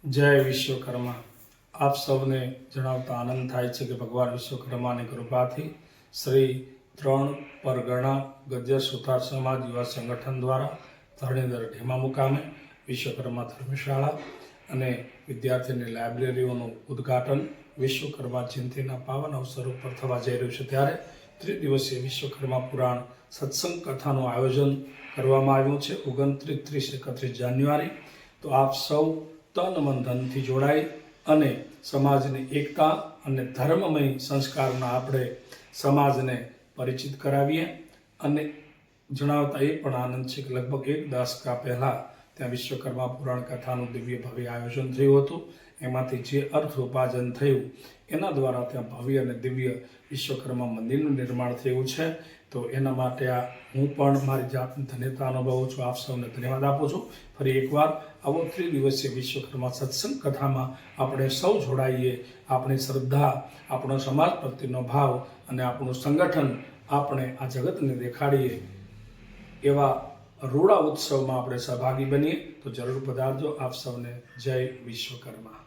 જય વિશ્વકર્મા। આપ સૌને જણાવતા આનંદ થાય છે કે ભગવાન વિશ્વકર્માની કૃપાથી શ્રી 3 પરગણા ગદ્ય સુથાર સમાજ યુવા સંગઠન દ્વારા ધરણીધર ઢેમા મુકામે વિશ્વકર્મા ધર્મશાળા અને વિદ્યાર્થીની લાઇબ્રેરીઓનું ઉદ્ઘાટન વિશ્વકર્મા જયંતિના પાવન અવસર ઉપર થવા જઈ રહ્યું છે। ત્યારે ત્રિદિવસીય વિશ્વકર્મા પુરાણ સત્સંગ કથાનું આયોજન કરવામાં આવ્યું છે 29, 30, 31 જાન્યુઆરી। તો આપ સૌ તન મન ધનથી જોડાઈ અને સમાજની એકતા અને ધર્મમય સંસ્કારના આપણે સમાજને પરિચિત કરાવીએ। અને જણાવતા એ પણ આનંદ છે કે લગભગ 1 દશકા પહેલાં ત્યાં વિશ્વકર્મા પુરાણ કથાનું દિવ્ય ભવ્ય આયોજન થયું હતું। એમાંથી જે અર્થ ઉપાર્જન થયું એના દ્વારા ત્યાં ભવ્ય અને દિવ્ય વિશ્વકર્મા મંદિરનું નિર્માણ થયું છે। તો એના માટે હું પણ મારી જાતની ધન્યતા અનુભવું છું, આપ સૌને ધન્યવાદ આપું છું। ફરી એકવાર આવો ત્રિદિવસીય વિશ્વકર્મા સત્સંગ કથામાં આપણે સૌ જોડાઈએ। આપણી શ્રદ્ધા, આપણો સમાજ પ્રત્યેનો ભાવ અને આપણું સંગઠન આપણે આ જગતને દેખાડીએ એવા રૂડા ઉત્સવમાં આપણે સહભાગી બનીએ। તો જરૂર પધારજો। આપ સૌને જય વિશ્વકર્મા।